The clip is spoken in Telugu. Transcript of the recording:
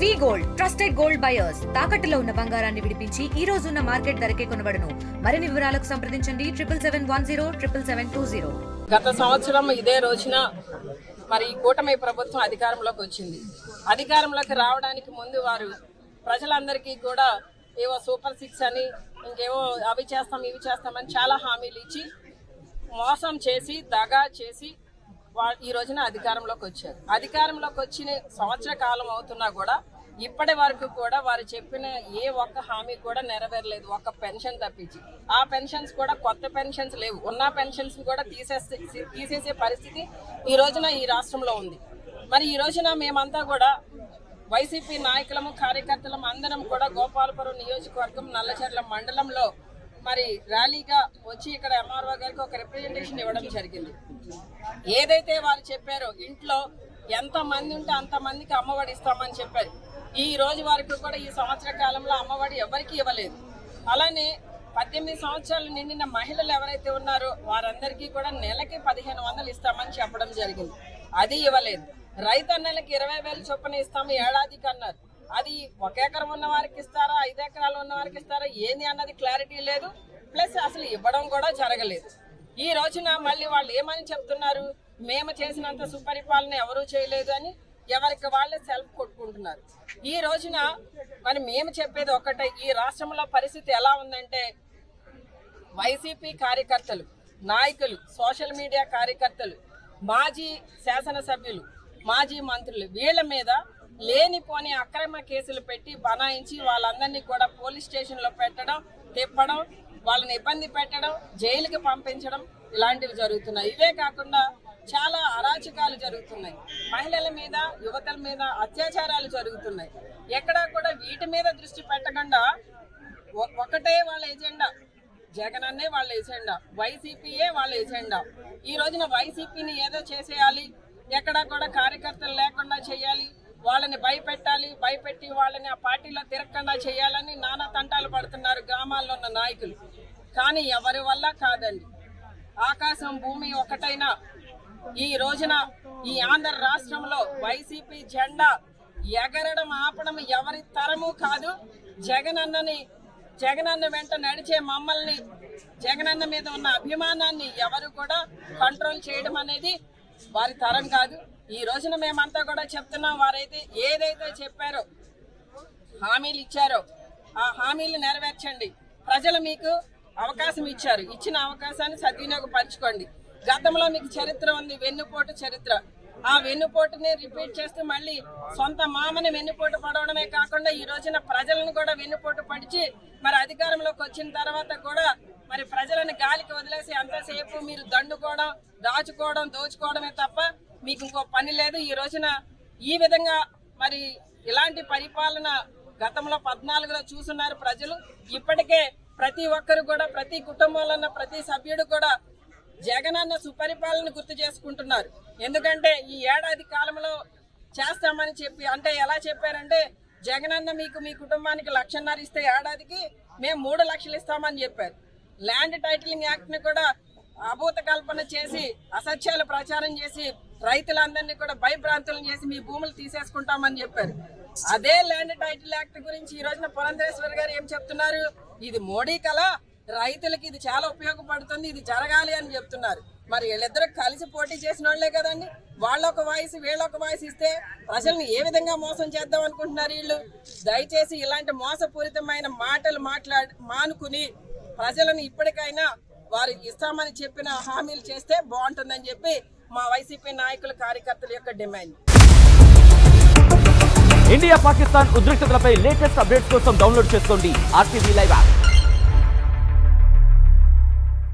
వి గోల్డ్ ట్రస్టెడ్ గోల్డ్ బయర్స్ తాకట్టులో ఉన్న బంగారాన్ని విడిపించి ఈ రోజు ఉన్న మార్కెట్ ధరకే కొనబడును. మరిన్ని వివరాలకు సంప్రదించండి 77107720. గత సంవత్సరం ఇదే రోజున మరి కూటమి ప్రభుత్వం అధికారంలోకి వచ్చింది. అధికారంలోకి రావడానికి ముందు వారు ప్రజలందరికీ కూడా ఏవో సూపర్ 6 అని ఇంకేవో అవి చేస్తాం ఇవి చేస్తామని చాలా హామీలు ఇచ్చి మోసం చేసి దగా చేసి ఈ రోజున అధికారంలోకి వచ్చారు. అధికారంలోకి వచ్చిన సంవత్సర కాలం అవుతున్నా కూడా ఇప్పటి వరకు కూడా వారు చెప్పిన ఏ ఒక్క హామీ కూడా నెరవేరలేదు. ఒక్క పెన్షన్ తప్పించి ఆ పెన్షన్స్ కూడా కొత్త పెన్షన్స్ లేవు. ఉన్న పెన్షన్స్ కూడా తీసేసే పరిస్థితి ఈ రోజున ఈ రాష్ట్రంలో ఉంది. మరి ఈ రోజున మేమంతా కూడా వైసీపీ నాయకులము కార్యకర్తలము అందరం కూడా గోపాలపురం నియోజకవర్గం నల్లచెర్ల మండలంలో మరి ర్యాలీగా వచ్చి ఇక్కడ ఎంఆర్ఓ గారికి ఒక రిప్రజెంటేషన్ ఇవ్వడం జరిగింది. ఏదైతే వారు చెప్పారో ఇంట్లో ఎంత మంది ఉంటే అంతమందికి అమ్మఒడి ఇస్తామని చెప్పారు. ఈ రోజు వరకు కూడా ఈ సంవత్సర కాలంలో అమ్మఒడి ఎవరికి ఇవ్వలేదు. అలానే 18 సంవత్సరాలు నిండిన మహిళలు ఎవరైతే ఉన్నారో వారందరికీ కూడా నెలకి 1500 ఇస్తామని చెప్పడం జరిగింది. అది ఇవ్వలేదు. రైతన్నలకి 20,000 చొప్పున ఇస్తాము ఏడాదికి అన్నారు. అది 1 ఎకరం ఉన్న వారికి ఇస్తారా 5 ఎకరాలు ఉన్న వారికి ఇస్తారా ఏంది అన్నది క్లారిటీ లేదు. ప్లస్ అసలు ఇవ్వడం కూడా జరగలేదు. ఈ రోజున మళ్ళీ వాళ్ళు ఏమని చెప్తున్నారు, మేము చేసినంత సుపరిపాలన ఎవరూ చేయలేదు అని ఎవరికి వాళ్ళే సెల్ఫ్ కొట్టుకుంటున్నారు. ఈ రోజున మరి మేము చెప్పేది ఒకటే, ఈ రాష్ట్రంలో పరిస్థితి ఎలా ఉందంటే వైసీపీ కార్యకర్తలు నాయకులు సోషల్ మీడియా కార్యకర్తలు మాజీ శాసనసభ్యులు మాజీ మంత్రులు వీళ్ళ మీద లేనిపోని అక్రమ కేసులు పెట్టి బనాయించి వాళ్ళందరినీ కూడా పోలీస్ స్టేషన్లో పెట్టడం తిప్పడం వాళ్ళని ఇబ్బంది పెట్టడం జైలుకి పంపించడం ఇలాంటివి జరుగుతున్నాయి. ఇవే కాకుండా చాలా అరాచకాలు జరుగుతున్నాయి. మహిళల మీద యువతల మీద అత్యాచారాలు జరుగుతున్నాయి. ఎక్కడా కూడా వీటి మీద దృష్టి పెట్టకుండా ఒకటే వాళ్ళ ఎజెండా, జగన్ అన్నే వాళ్ళ ఎజెండా, వైసీపీయే వాళ్ళ ఎజెండా. ఈ రోజున వైసీపీని ఏదో చేసేయాలి, ఎక్కడా కూడా కార్యకర్తలు లేకుండా చేయాలి, వాళ్ళని భయపెట్టి వాళ్ళని ఆ పార్టీలో తిరగకుండా చేయాలని నానా తంటాలు పడుతున్నారు గ్రామాల్లో ఉన్న నాయకులు. కానీ ఎవరి వల్ల కాదండి. ఆకాశం భూమి ఒకటైనా ఈ రోజున ఈ ఆంధ్ర రాష్ట్రంలో వైసీపీ జెండా ఎగరడం ఆపడం ఎవరి తరము కాదు. జగనన్న వెంట నడిచే మమ్మల్ని జగనన్న మీద ఉన్న అభిమానాన్ని ఎవరు కూడా కంట్రోల్ చేయడం అనేది వారి తరం కాదు. ఈ రోజున మేమంతా కూడా చెప్తున్నాం, వారైతే ఏదైతే చెప్పారో హామీలు ఇచ్చారో ఆ హామీలు నెరవేర్చండి. ప్రజలు మీకు అవకాశం ఇచ్చారు, ఇచ్చిన అవకాశాన్ని సద్వినియోగపరచుకోండి. గతంలో మీకు చరిత్ర ఉంది, వెన్నుపోటు చరిత్ర. ఆ వెన్నుపోటుని రిపీట్ చేస్తూ మళ్ళీ సొంత మామని వెన్నుపోటు పడవడమే కాకుండా ఈ రోజున ప్రజలను కూడా వెన్నుపోటు పడిచి మరి అధికారంలోకి వచ్చిన తర్వాత కూడా మరి ప్రజలను గాలికి వదిలేసి అంతసేపు మీరు దండుకోవడం దాచుకోవడం దోచుకోవడమే తప్ప మీకు ఇంకో పని లేదు. ఈ రోజున ఈ విధంగా మరి ఇలాంటి పరిపాలన గతంలో 14లో చూస్తున్నారు ప్రజలు. ఇప్పటికే ప్రతి ఒక్కరు కూడా ప్రతి కుటుంబంలో ఉన్న ప్రతి సభ్యుడు కూడా జగనన్న సుపరిపాలన గుర్తు చేసుకుంటున్నారు. ఎందుకంటే ఈ ఏడాది కాలంలో చేస్తామని చెప్పి అంటే ఎలా చెప్పారంటే జగనన్న మీకు మీ కుటుంబానికి 1,50,000 ఇస్తే ఏడాదికి మేము 3 లక్షలు ఇస్తామని చెప్పారు. ల్యాండ్ టైటిలింగ్ యాక్ట్ ని కూడా అభూత కల్పన చేసి అసత్యాలు ప్రచారం చేసి రైతులందరినీ కూడా భయభ్రాంతులను చేసి మీ భూములు తీసేసుకుంటామని చెప్పారు. అదే ల్యాండ్ టైటిల్ యాక్ట్ గురించి ఈ రోజున పురంధరేశ్వరి గారు ఏం చెప్తున్నారు, ఇది మోడీ కళ, రైతులకి ఇది చాలా ఉపయోగపడుతుంది, ఇది జరగాలి అని చెప్తున్నారు. మరి వీళ్ళిద్దరూ కలిసి పోటీ చేసిన వాళ్లే కదండి. వాళ్ళొక వాయిస్ వీళ్ళొక వాయిస్ ఇస్తే ప్రజల్ని ఏ విధంగా మోసం చేద్దాం అనుకుంటున్నారు వీళ్ళు. దయచేసి ఇలాంటి మోసపూరితమైన మాటలు మానుకుని ప్రజలను ఇప్పటికైనా వారు ఇస్తామని చెప్పిన హామీలు చేస్తే బాగుంటుందని చెప్పి మా వైసీపీ నాయకుల కార్యకర్తల యొక్క డిమాండ్. ఇండియా పాకిస్తాన్ ఉద్రిక్తతలపై లేటెస్ట్ అప్డేట్స్ కోసం డౌన్లోడ్ చేసుకోండి RTV లైవ్ యాప్.